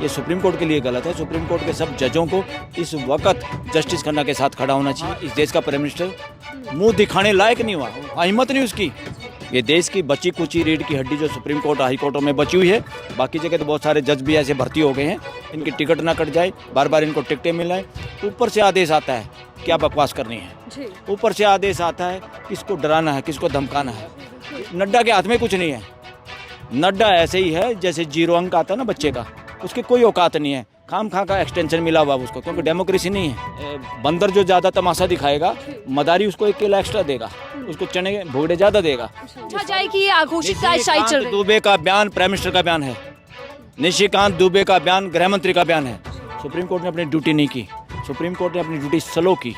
ये supreme court के लिए गलत है। सुप्रीम कोर्ट के सब जजों को इस वक्त जस्टिस खन्ना के साथ खड़ा होना चाहिए। इस देश का प्राइम मिनिस्टर मुंह दिखाने लायक नहीं हुआ, हिम्मत नहीं उसकी। ये देश की बची कुची रीढ़ की हड्डी जो सुप्रीम कोर्ट हाई कोर्टों में बची हुई है, बाकी जगह तो बहुत सारे जज भी ऐसे भर्ती हो गए हैं, इनकी टिकट ना कट जाए, बार बार इनको टिकटें मिलाएं। ऊपर से आदेश आता है क्या बकवास करनी है, ऊपर से आदेश आता है किसको डराना है, किसको धमकाना है। नड्डा के हाथ में कुछ नहीं है। नड्डा ऐसे ही है जैसे 0 अंक आता है ना बच्चे का, उसके कोई औकात नहीं है। खाम खा का एक्सटेंशन मिला हुआ उसको, क्योंकि डेमोक्रेसी नहीं है। बंदर जो ज़्यादा तमाशा दिखाएगा, मदारी उसको 1 केला एक्स्ट्रा देगा, उसको चने भुगड़े ज़्यादा देगा। जाए कि ये आघोषित साइड चल रही है। दुबे का बयान प्राइम मिनिस्टर का बयान है, निशिकांत दुबे का बयान गृह मंत्री का बयान है। सुप्रीम कोर्ट ने अपनी ड्यूटी नहीं की, सुप्रीम कोर्ट ने अपनी ड्यूटी स्लो की।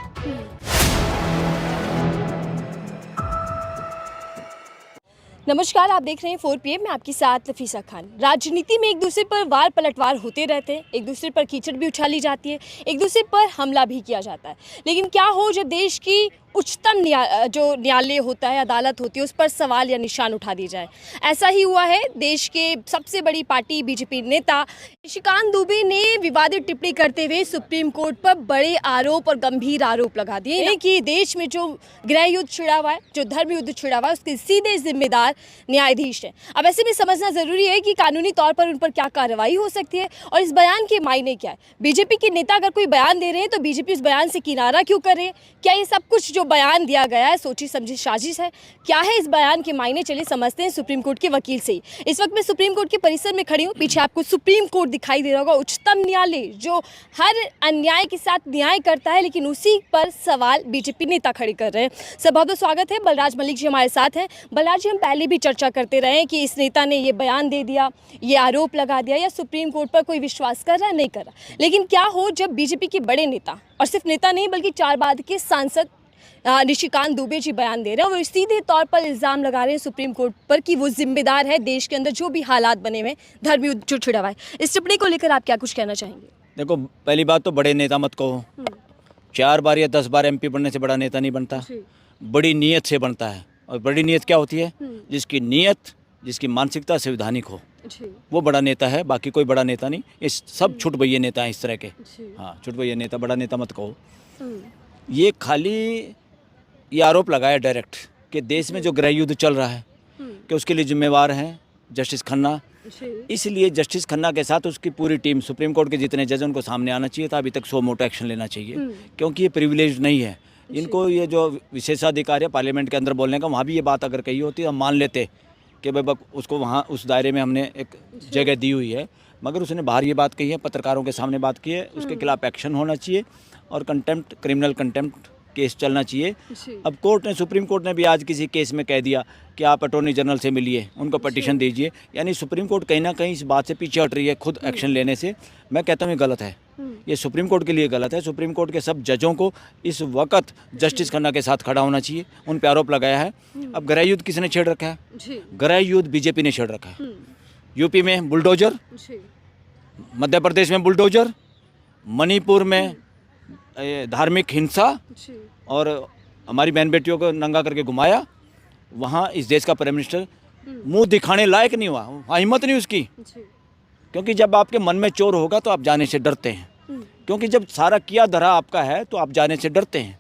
नमस्कार, आप देख रहे हैं 4 PM में आपके साथ लफीसा खान। राजनीति में एक दूसरे पर वार पलटवार होते रहते हैं, एक दूसरे पर कीचड़ भी उछाली जाती है, एक दूसरे पर हमला भी किया जाता है। लेकिन क्या हो जब देश की उच्चतम जो न्यायालय होता है, अदालत होती है, उस पर सवाल या निशान उठा दिए जाए। ऐसा ही हुआ है। देश के सबसे बड़ी पार्टी बीजेपी नेता निशिकांत दुबे ने विवादित टिप्पणी करते हुए सुप्रीम कोर्ट पर बड़े आरोप और गंभीर आरोप लगा दिए कि देश में जो गृह युद्ध छिड़ा हुआ है, जो धर्म युद्ध छिड़ा हुआ है, उसके सीधे जिम्मेदार न्यायाधीश हैं। अब ऐसे में समझना जरूरी है कि कानूनी तौर पर उन पर क्या कार्रवाई हो सकती है और इस बयान के मायने क्या है। बीजेपी के नेता अगर कोई बयान दे रहे हैं तो बीजेपी उस बयान से किनारा क्यों कर रहे हैं? क्या ये सब कुछ जो बयान दिया गया है सोची समझी साजिश है? क्या है इस बयान के मायने? चलिए समझते हैं सुप्रीम कोर्ट के वकील से ही। इस वक्त मैं सुप्रीम कोर्ट के परिसर में खड़ी हूँ। पीछे आपको सुप्रीम कोर्ट दिखाई दे रहा होगा, उच्चतम न्यायालय जो हर अन्याय के साथ न्याय करता है, लेकिन उसी पर सवाल बीजेपी नेता खड़े कर रहे हैं। सर, बहुत बहुत स्वागत है। बलराज मलिक जी हमारे साथ हैं। बलराज जी, हम पहले भी चर्चा करते रहे कि इस नेता ने ये बयान दे दिया, ये आरोप लगा दिया, या सुप्रीम कोर्ट पर कोई विश्वास कर रहा है, नहीं कर रहा। लेकिन क्या हो जब बीजेपी के बड़े नेता, और सिर्फ नेता नहीं बल्कि 4 बार के सांसद निशिकांत दुबे जी बयान दे रहे हैं और सीधे तौर पर इल्ज़ाम लगा रहे हैं सुप्रीम कोर्ट पर कि वो जिम्मेदार है देश के अंदर जो भी हालात बने हुए, धर्म युद्ध जो छिड़ा हुआ है। इस टिप्पणी को लेकर आप क्या कुछ कहना चाहेंगे? देखो, पहली बात तो बड़े नेता मत कहो। 4 बार या 10 बार MP बनने से बड़ा नेता नहीं बनता, बड़ी नीयत से बनता है। और बड़ी नीयत क्या होती है? जिसकी नीयत, जिसकी मानसिकता संवैधानिक हो, वो बड़ा नेता है। बाकी कोई बड़ा नेता नहीं। इस सब छुटभइये नेता हैं इस तरह के। हाँ, छुटभइये नेता, बड़ा नेता मत कहो। ये खाली ये आरोप लगाया डायरेक्ट कि देश में जो गृह युद्ध चल रहा है कि उसके लिए जिम्मेवार हैं जस्टिस खन्ना। इसलिए जस्टिस खन्ना के साथ उसकी पूरी टीम, सुप्रीम कोर्ट के जितने जज, उनको सामने आना चाहिए था। अभी तक सो मोटो एक्शन लेना चाहिए, क्योंकि ये प्रिविलेज नहीं है इनको। ये जो विशेषाधिकार है पार्लियामेंट के अंदर बोलने का, वहाँ भी ये बात अगर कही होती हम मान लेते कि भाई उसको वहाँ उस दायरे में हमने एक जगह दी हुई है। मगर उसने बाहर ये बात कही है, पत्रकारों के सामने बात की है। उसके खिलाफ एक्शन होना चाहिए और कंटेम्प्ट, क्रिमिनल कंटेम्प्ट केस चलना चाहिए। अब कोर्ट ने, सुप्रीम कोर्ट ने भी आज किसी केस में कह दिया कि आप अटॉर्नी जनरल से मिलिए, उनको पिटीशन दीजिए। यानी सुप्रीम कोर्ट कहीं ना कहीं इस बात से पीछे हट रही है खुद एक्शन लेने से। मैं कहता हूँ ये गलत है, ये सुप्रीम कोर्ट के लिए गलत है। सुप्रीम कोर्ट के सब जजों को इस वक्त जस्टिस खन्ना के साथ खड़ा होना चाहिए। उन पर आरोप लगाया है। अब गृह युद्ध किसने छेड़ रखा है? गृह युद्ध बीजेपी ने छेड़ रखा है। यूपी में बुलडोजर, मध्य प्रदेश में बुलडोजर, मणिपुर में धार्मिक हिंसा और हमारी बहन बेटियों को नंगा करके घुमाया। वहाँ इस देश का प्राइम मिनिस्टर मुंह दिखाने लायक नहीं हुआ, हिम्मत नहीं उसकी। क्योंकि जब आपके मन में चोर होगा तो आप जाने से डरते हैं, क्योंकि जब सारा किया धरा आपका है तो आप जाने से डरते हैं।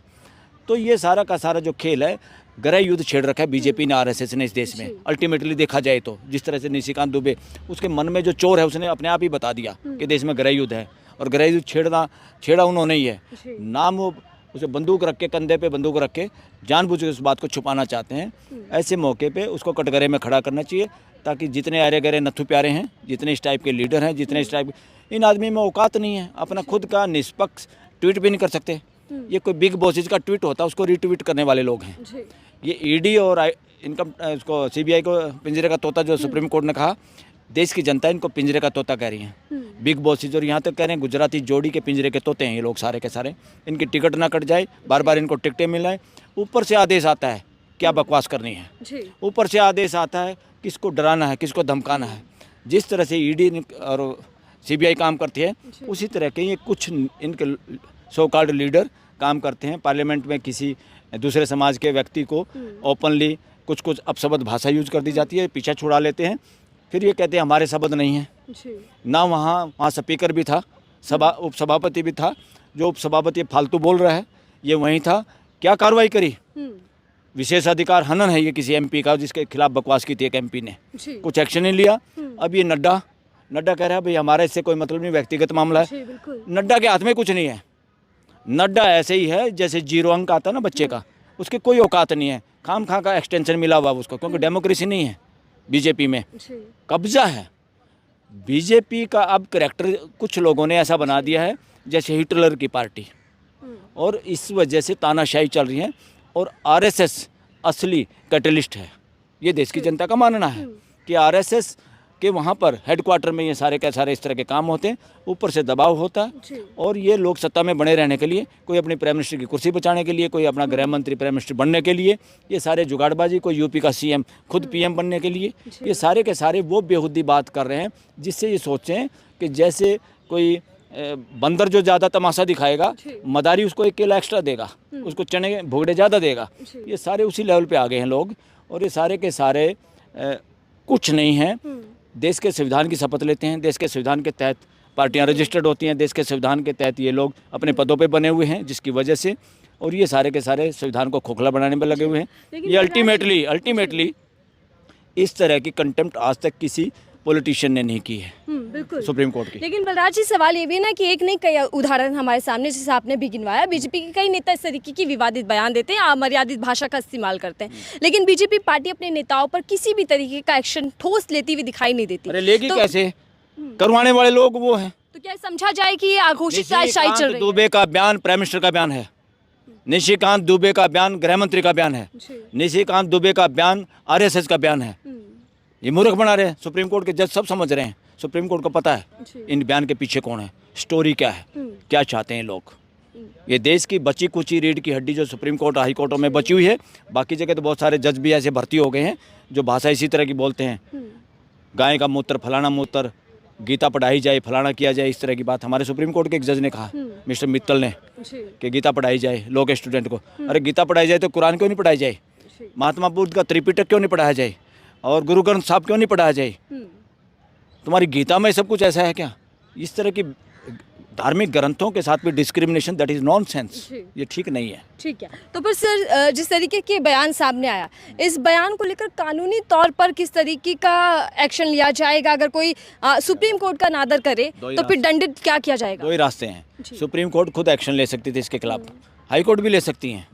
तो ये सारा का सारा जो खेल है, गृह युद्ध छेड़ रखा है बीजेपी ने, RSS ने इस देश में। अल्टीमेटली देखा जाए तो जिस तरह से निशिकांत दुबे, उसके मन में जो चोर है उसने अपने आप ही बता दिया कि देश में गृह युद्ध है। और गृह युद्ध छेड़ा उन्होंने ही है। नाम वो उसे बंदूक रख के, कंधे पे बंदूक रख के जानबूझ के उस बात को छुपाना चाहते हैं। ऐसे मौके पे उसको कटघरे में खड़ा करना चाहिए, ताकि जितने आरे गहरे नत्थु प्यारे हैं, जितने इस टाइप के लीडर हैं, जितने इस टाइप, इन आदमी में औकात नहीं है। अपना खुद का निष्पक्ष ट्वीट भी नहीं कर सकते। ये कोई बिग बॉसेज का ट्वीट होता है, उसको रीट्वीट करने वाले लोग हैं। ये ED और इनकम उसको CBI को पिंजरे का तोता, जो सुप्रीम कोर्ट ने कहा, देश की जनता इनको पिंजरे का तोता कह रही है, बिग बॉसेज। और यहाँ तक कह रहे हैं गुजराती जोड़ी के पिंजरे के तोते हैं ये लोग सारे के सारे। इनकी टिकट ना कट जाए, बार बार इनको टिकटें मिलाएं। ऊपर से आदेश आता है क्या बकवास करनी है, ऊपर से आदेश आता है किसको डराना है, किसको धमकाना है। जिस तरह से ED और CBI काम करती है, उसी तरह के ये कुछ इनके सो कॉल्ड लीडर काम करते हैं। पार्लियामेंट में किसी दूसरे समाज के व्यक्ति को ओपनली कुछ अपशब्द भाषा यूज कर दी जाती है, पीछा छुड़ा लेते हैं, फिर ये कहते हैं हमारे शब्द नहीं हैं। ना वहाँ स्पीकर भी था, उपसभापति भी था। जो उपसभापति फालतू बोल रहा है ये वहीं था। क्या कार्रवाई करी? विशेषाधिकार हनन है ये किसी एमपी का, जिसके खिलाफ बकवास की थी एक एमपी ने, कुछ एक्शन नहीं लिया। अब ये नड्डा कह रहा है भाई हमारे इससे कोई मतलब नहीं, व्यक्तिगत मामला है। नड्डा के हाथ में कुछ नहीं है। नड्डा ऐसे ही है जैसे 0 अंक आता है ना बच्चे का, उसके कोई औकात नहीं है। खाम खा का एक्सटेंशन मिला हुआ उसको, क्योंकि डेमोक्रेसी नहीं है बीजेपी में, कब्जा है बीजेपी का। अब करैक्टर कुछ लोगों ने ऐसा बना दिया है जैसे हिटलर की पार्टी, और इस वजह से तानाशाही चल रही है। और आरएसएस असली कैटलिस्ट है, ये देश की जनता का मानना है कि आरएसएस के वहाँ पर हेडक्वार्टर में ये सारे के सारे इस तरह के काम होते हैं, ऊपर से दबाव होता है। और ये लोग सत्ता में बने रहने के लिए, कोई अपनी प्राइम मिनिस्टर की कुर्सी बचाने के लिए, कोई अपना गृह मंत्री प्राइम मिनिस्टर बनने के लिए, ये सारे जुगाड़बाजी, कोई यूपी का सीएम खुद पीएम बनने के लिए, ये सारे के सारे वो बेहुदी बात कर रहे हैं, जिससे ये सोचें कि जैसे कोई बंदर जो ज़्यादा तमाशा दिखाएगा, मदारी उसको 1 केला एक्स्ट्रा देगा, उसको चने भुगड़े ज़्यादा देगा। ये सारे उसी लेवल पे आ गए हैं लोग, और ये सारे के सारे कुछ नहीं हैं। देश के संविधान की शपथ लेते हैं, देश के संविधान के तहत पार्टियां रजिस्टर्ड होती हैं, देश के संविधान के तहत ये लोग अपने पदों पे बने हुए हैं, जिसकी वजह से, और ये सारे के सारे संविधान को खोखला बनाने में लगे हुए हैं। ये अल्टीमेटली इस तरह की कंटेम्प्ट आज तक किसी पॉलिटिशियन ने नहीं की है बिल्कुल सुप्रीम कोर्ट की। लेकिन बलराज जी, सवाल ये भी ना कि एक नहीं कई उदाहरण हमारे सामने, जैसे आपने भी गिनवाया, बीजेपी के कई नेता इस तरीके की विवादित बयान देते हैं, अमर्यादित भाषा का इस्तेमाल करते हैं, लेकिन बीजेपी पार्टी अपने नेताओं पर किसी भी तरीके का एक्शन ठोस लेती हुई दिखाई नहीं देती। अरे लेगी कैसे? करवाने वाले लोग वो हैं। तो क्या समझा जाए कि ये आघोषित राजशाही चल रही है? दुबे का बयान प्राइम मिनिस्टर का बयान है, निशिकांत दुबे का बयान गृह मंत्री का बयान है, निशिकांत दुबे का बयान आरएसएस का बयान है। ये मूर्ख बना रहे हैं। सुप्रीम कोर्ट के जज सब समझ रहे हैं, सुप्रीम कोर्ट को पता है इन बयान के पीछे कौन है, स्टोरी क्या है, क्या चाहते हैं लोग। ये देश की बची कुची रीढ़ की हड्डी जो सुप्रीम कोर्ट हाई कोर्टों में बची हुई है, बाकी जगह तो बहुत सारे जज भी ऐसे भर्ती हो गए हैं जो भाषा इसी तरह की बोलते हैं, गाय का मूत्र, फलाना मूत्र, गीता पढ़ाई जाए, फलाना किया जाए, इस तरह की बात। हमारे सुप्रीम कोर्ट के एक जज ने कहा, मिस्टर मित्तल ने, कि गीता पढ़ाई जाए लोग स्टूडेंट को। अरे गीता पढ़ाई जाए तो कुरान क्यों नहीं पढ़ाई जाए? महात्मा बुद्ध का त्रिपिटक क्यों नहीं पढ़ाया जाए? और गुरु ग्रंथ साहब क्यों नहीं पढ़ाया जाए? तुम्हारी गीता में सब कुछ ऐसा है क्या? इस तरह की धार्मिक ग्रंथों के साथ भी डिस्क्रिमिनेशन, दैट इज नॉनसेंस, ये ठीक नहीं है। ठीक है, तो फिर सर जिस तरीके के बयान सामने आया, इस बयान को लेकर कानूनी तौर पर किस तरीके का एक्शन लिया जाएगा? अगर कोई सुप्रीम कोर्ट का नादर करे तो फिर दंडित क्या किया जाएगा? 2 ही रास्ते हैं। सुप्रीम कोर्ट खुद एक्शन ले सकती थी इसके खिलाफ, हाई कोर्ट भी ले सकती हैं,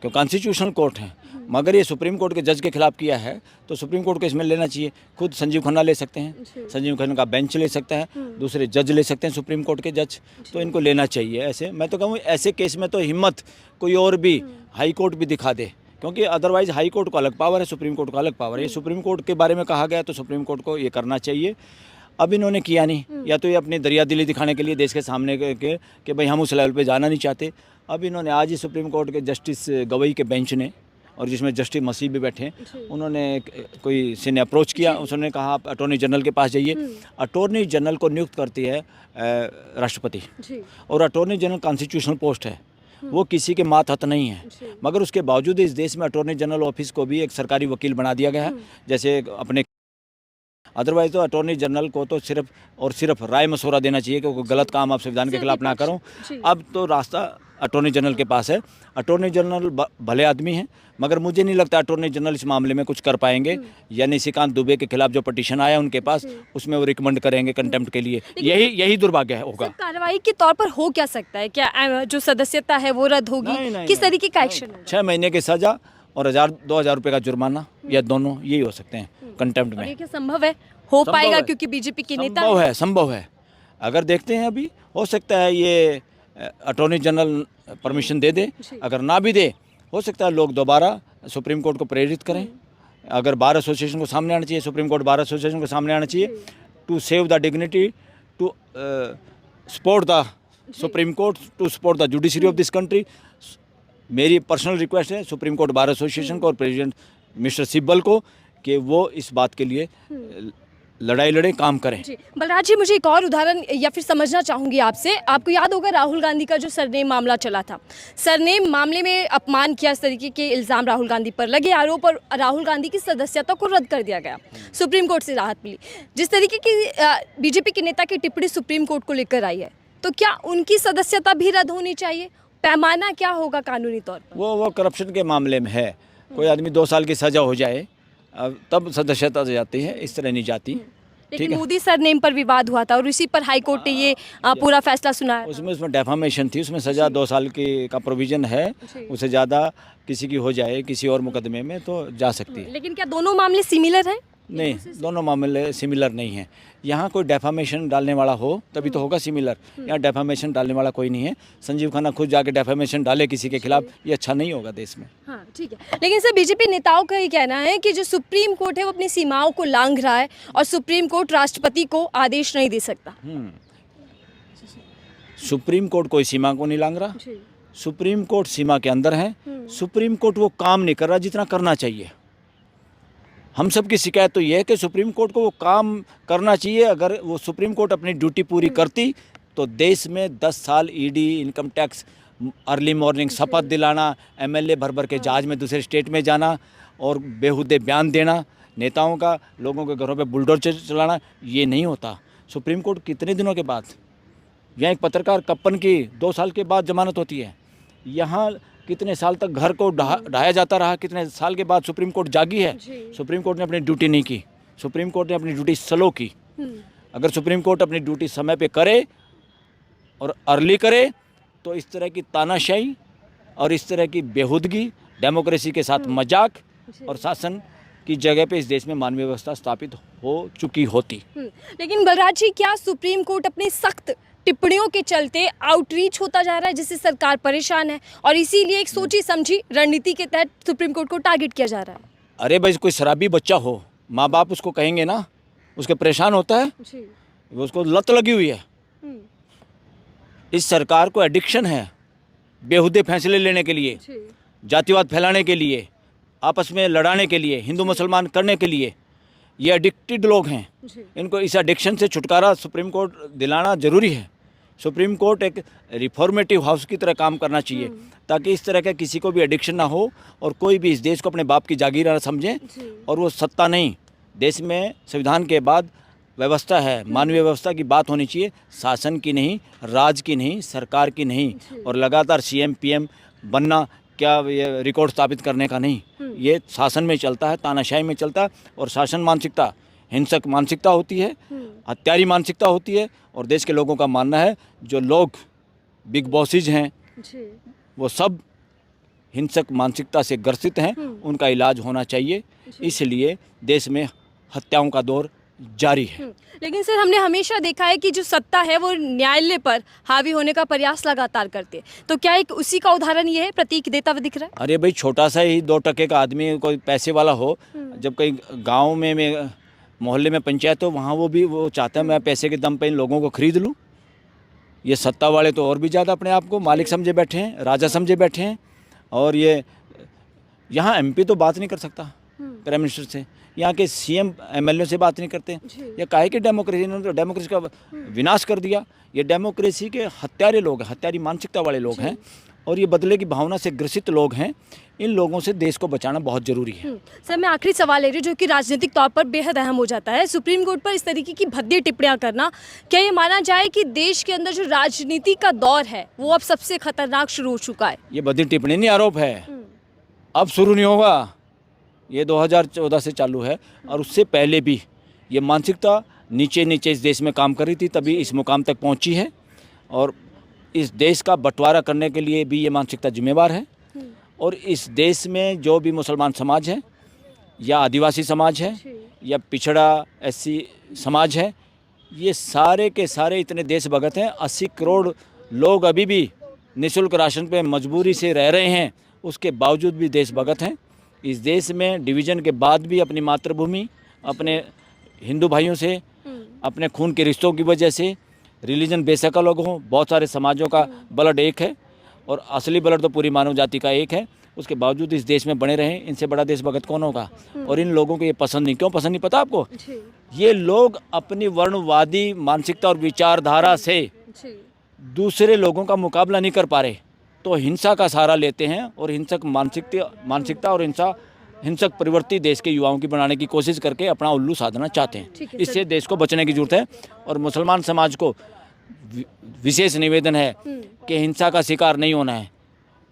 क्यों कॉन्स्टिट्यूशनल कोर्ट है। मगर ये सुप्रीम कोर्ट के जज के खिलाफ किया है तो सुप्रीम कोर्ट को इसमें लेना चाहिए। खुद संजीव खन्ना ले सकते हैं, संजीव खन्ना का बेंच ले सकता है, दूसरे जज ले सकते हैं सुप्रीम कोर्ट के जज, तो इनको लेना चाहिए। ऐसे मैं तो कहूँ ऐसे केस में तो हिम्मत कोई और भी हाई कोर्ट भी दिखा दे, क्योंकि अदरवाइज हाई कोर्ट को अलग पावर है, सुप्रीम कोर्ट को अलग पावर है। ये सुप्रीम कोर्ट के बारे में कहा गया तो सुप्रीम कोर्ट को ये करना चाहिए। अब इन्होंने किया नहीं, या तो ये अपनी दरिया दिली दिखाने के लिए देश के सामने के कि भाई हम उस लेवल पे जाना नहीं चाहते। अब इन्होंने आज ही सुप्रीम कोर्ट के जस्टिस गवई के बेंच ने, और जिसमें जस्टिस मसीह भी बैठे, उन्होंने कोई से ने अप्रोच किया, उसने कहा आप अटॉर्नी जनरल के पास जाइए। अटॉर्नी जनरल को नियुक्त करती है राष्ट्रपति, और अटॉर्नी जनरल कॉन्स्टिट्यूशनल पोस्ट है, वो किसी के मातहत नहीं है। मगर उसके बावजूद इस देश में अटॉर्नी जनरल ऑफिस को भी एक सरकारी वकील बना दिया गया है, जैसे अपने। अदरवाइज तो अटॉर्नी जनरल को तो सिर्फ और सिर्फ राय मशवरा देना चाहिए कि कोई गलत काम आप संविधान के खिलाफ ना करो। अब तो रास्ता अटॉर्नी जनरल के पास है। अटॉर्नी जनरल भले आदमी हैं, मगर मुझे नहीं लगता अटॉर्नी जनरल इस मामले में कुछ कर पाएंगे। या निशिकांत दुबे के खिलाफ जो पिटीशन आया उनके पास, उसमें वो रिकमेंड करेंगे कंटेम्प्ट के लिए। यही दुर्भाग्य होगा। कार्रवाई के तौर पर हो क्या सकता है? क्या जो सदस्यता है वो रद्द होगी? किस तरीके का एक्शन? 6 महीने की सजा और 1000-2000 रुपये का जुर्माना, या दोनों यही हो सकते हैं कंटेम्प्ट में। ये क्या संभव है? हो पाएगा? क्योंकि बीजेपी के नेता संभव है। अगर देखते हैं अभी, हो सकता है ये अटॉर्नी जनरल परमिशन दे दे, अगर ना भी दे, हो सकता है लोग दोबारा सुप्रीम कोर्ट को प्रेरित करें। अगर बार एसोसिएशन को सामने आना चाहिए, सुप्रीम कोर्ट बार एसोसिएशन को सामने आना चाहिए, to save the dignity, to support the supreme court, to support the judiciary of this country. मेरी पर्सनल रिक्वेस्ट है सुप्रीम कोर्ट बार एसोसिएशन को और प्रेसिडेंट मिस्टर सिब्बल को कि वो इस बात के लिए लड़ाई लड़े, काम करें। जी बलराज जी, मुझे एक और उदाहरण या फिर समझना चाहूँगी आपसे। आपको याद होगा राहुल गांधी का जो सरनेम मामला चला था, सरनेम मामले में अपमान किया, इस तरीके के इल्ज़ाम राहुल गांधी पर लगे, आरोप और राहुल गांधी की सदस्यता को रद्द कर दिया गया, सुप्रीम कोर्ट से राहत मिली। जिस तरीके की बीजेपी के नेता की टिप्पणी सुप्रीम कोर्ट को लेकर आई है, तो क्या उनकी सदस्यता भी रद्द होनी चाहिए? पैमाना क्या होगा कानूनी तौर पर? वो करप्शन के मामले में है। कोई आदमी 2 साल की सज़ा हो जाए तब सदस्यता जाती है, इस तरह नहीं जाती। लेकिन मोदी सरनेम पर विवाद हुआ था और इसी पर हाई कोर्ट ने ये पूरा फैसला सुनाया। उसमें डेफामेशन थी, उसमें सज़ा 2 साल की का प्रोविज़न है। उससे ज़्यादा किसी की हो जाए किसी और मुकदमे में तो जा सकती है। लेकिन क्या दोनों मामले सिमिलर हैं? नहीं, दोनों मामले सिमिलर नहीं हैं। यहाँ कोई डेफामेशन डालने वाला हो तभी तो होगा सिमिलर। यहाँ डेफामेशन डालने वाला कोई नहीं है। संजीव खन्ना खुद जाके डेफामेशन डाले किसी के खिलाफ, ये अच्छा नहीं होगा देश में। हाँ ठीक है, लेकिन सर बीजेपी नेताओं का ये कहना है कि जो सुप्रीम कोर्ट है वो अपनी सीमाओं को लांघ रहा है और सुप्रीम कोर्ट राष्ट्रपति को आदेश नहीं दे सकता। सुप्रीम कोर्ट कोई सीमा को नहीं लांघ रहा। सुप्रीम कोर्ट सीमा के अंदर है। सुप्रीम कोर्ट वो काम नहीं कर रहा जितना करना चाहिए। हम सब की शिकायत तो ये है कि सुप्रीम कोर्ट को वो काम करना चाहिए। अगर वो सुप्रीम कोर्ट अपनी ड्यूटी पूरी करती तो देश में 10 साल ED, income tax, early morning शपथ दिलाना, एमएलए भर भर के जहाज में दूसरे स्टेट में जाना और बेहुदे बयान देना, नेताओं का लोगों के घरों पे बुलडोजर चलाना, ये नहीं होता। सुप्रीम कोर्ट कितने दिनों के बाद, यहाँ एक पत्रकार कप्पन की 2 साल के बाद जमानत होती है। यहाँ कितने साल तक घर को ढाया जाता रहा, कितने साल के बाद सुप्रीम कोर्ट जागी है। सुप्रीम कोर्ट ने अपनी ड्यूटी नहीं की। सुप्रीम कोर्ट ने अपनी ड्यूटी स्लो की। अगर सुप्रीम कोर्ट अपनी ड्यूटी समय पे करे और अर्ली करे तो इस तरह की तानाशाही और इस तरह की बेहूदगी, डेमोक्रेसी के साथ मजाक और शासन की जगह पे इस देश में मानवीय व्यवस्था स्थापित हो चुकी होती। लेकिन बलराज जी, क्या सुप्रीम कोर्ट अपनी सख्त टिप्पणियों के चलते आउटरीच होता जा रहा है जिससे सरकार परेशान है और इसीलिए एक सोची समझी रणनीति के तहत सुप्रीम कोर्ट को टारगेट किया जा रहा है? अरे भाई, कोई शराबी बच्चा हो, माँ बाप उसको कहेंगे ना, उसके परेशान होता है, वो उसको लत लगी हुई है। इस सरकार को एडिक्शन है बेहुदे फैसले लेने के लिए, जातिवाद फैलाने के लिए, आपस में लड़ाने के लिए, हिंदू मुसलमान करने के लिए। ये एडिक्टेड लोग हैं। इनको इस एडिक्शन से छुटकारा सुप्रीम कोर्ट दिलाना ज़रूरी है। सुप्रीम कोर्ट एक रिफॉर्मेटिव हाउस की तरह काम करना चाहिए ताकि इस तरह का किसी को भी एडिक्शन ना हो और कोई भी इस देश को अपने बाप की जागीर ना समझे। और वो सत्ता नहीं, देश में संविधान के बाद व्यवस्था है, मानवीय व्यवस्था की बात होनी चाहिए, शासन की नहीं, राज की नहीं, सरकार की नहीं। और लगातार सीएम पीएम बनना क्या ये रिकॉर्ड स्थापित करने का नहीं, ये शासन में चलता है, तानाशाही में चलता है। और शासन मानसिकता हिंसक मानसिकता होती है, हत्यारी मानसिकता होती है। और देश के लोगों का मानना है जो लोग बिग बॉसेज हैं वो सब हिंसक मानसिकता से ग्रसित हैं, उनका इलाज होना चाहिए। इसलिए देश में हत्याओं का दौर जारी है। लेकिन सर, हमने हमेशा देखा है कि जो सत्ता है वो न्यायालय पर हावी होने का प्रयास लगातार करते हैं, तो क्या एक उसी का उदाहरण ये है, प्रतीक देता हुआ दिख रहा है? अरे भाई, छोटा सा ही 2 टके का आदमी, कोई पैसे वाला हो, जब कहीं गांव में मोहल्ले में पंचायत हो, वहाँ वो चाहता है मैं पैसे के दम पे इन लोगों को खरीद लूँ। ये सत्ता वाले तो और भी ज़्यादा अपने आप को मालिक समझे बैठे हैं, राजा समझे बैठे हैं। और ये यहाँ एमपी तो बात नहीं कर सकता प्राइम मिनिस्टर से, यहाँ के सीएम एमएलए से बात नहीं करते। ये काहे की डेमोक्रेसी, इन्होंने तो डेमोक्रेसी का विनाश कर दिया। ये डेमोक्रेसी के हत्यारे लोग हैं, हत्यारी मानसिकता वाले लोग हैं और ये बदले की भावना से ग्रसित लोग हैं। इन लोगों से देश को बचाना बहुत ज़रूरी है। सर, मैं आखिरी सवाल ले रही हूँ जो कि राजनीतिक तौर पर बेहद अहम हो जाता है। सुप्रीम कोर्ट पर इस तरीके की भद्दी टिप्पणियां करना, क्या ये माना जाए कि देश के अंदर जो राजनीति का दौर है वो अब सबसे खतरनाक शुरू हो चुका है? ये भद्दी टिप्पणी नहीं, आरोप है। अब शुरू नहीं होगा, ये 2014 से चालू है। और उससे पहले भी ये मानसिकता नीचे नीचे इस देश में काम कर रही थी, तभी इस मुकाम तक पहुंची है। और इस देश का बंटवारा करने के लिए भी ये मानसिकता जिम्मेवार है। और इस देश में जो भी मुसलमान समाज है या आदिवासी समाज है या पिछड़ा एससी समाज है, ये सारे के सारे इतने देशभगत हैं। 80 करोड़ लोग अभी भी निःशुल्क राशन पे मजबूरी से रह रहे हैं, उसके बावजूद भी देशभगत हैं। इस देश में डिवीज़न के बाद भी अपनी मातृभूमि, अपने हिंदू भाइयों से, अपने खून के रिश्तों की वजह से, रिलीजन बेशक अलग हों, बहुत सारे समाजों का ब्लड एक है और असली ब्लड तो पूरी मानव जाति का एक है। उसके बावजूद इस देश में बने रहें, इनसे बड़ा देशभक्त कौन होगा। और इन लोगों को ये पसंद नहीं, क्यों पसंद नहीं पता आपको? ये लोग अपनी वर्णवादी मानसिकता और विचारधारा से दूसरे लोगों का मुकाबला नहीं कर पा रहे, तो हिंसा का सहारा लेते हैं और हिंसक मानसिकता और हिंसक प्रवृत्ति देश के युवाओं की बनाने की कोशिश करके अपना उल्लू साधना चाहते हैं। इससे देश को बचने की जरूरत है। और मुसलमान समाज को विशेष निवेदन है कि हिंसा का शिकार नहीं होना है,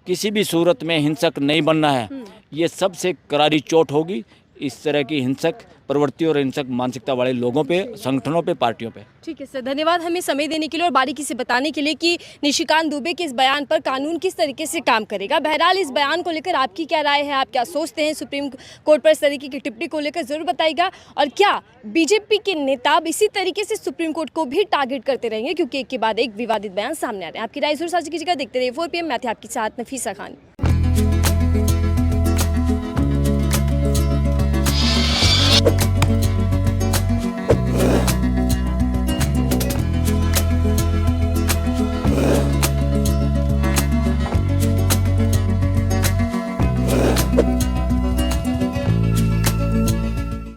किसी भी सूरत में हिंसक नहीं बनना है। ये सबसे करारी चोट होगी इस तरह की हिंसक प्रवृत्ति और हिंसक मानसिकता वाले लोगों पे, संगठनों पे, पार्टियों पे। ठीक है सर, धन्यवाद हमें समय देने के लिए और बारीकी से बताने के लिए कि निशिकांत दुबे के इस बयान पर कानून किस तरीके से काम करेगा। बहरहाल इस बयान को लेकर आपकी क्या राय है, आप क्या सोचते हैं सुप्रीम कोर्ट पर इस तरीके की टिप्पणी को लेकर जरूर बताइएगा। और क्या बीजेपी के नेता इसी तरीके से सुप्रीम कोर्ट को भी टारगेट करते रहेंगे, क्योंकि एक के बाद एक विवादित बयान सामने आ रहे हैं। आपकी राय जरूर साझा कीजिएगा। देखते रहिए 4 PM, मैं थी आपके साथ नफीसा खान।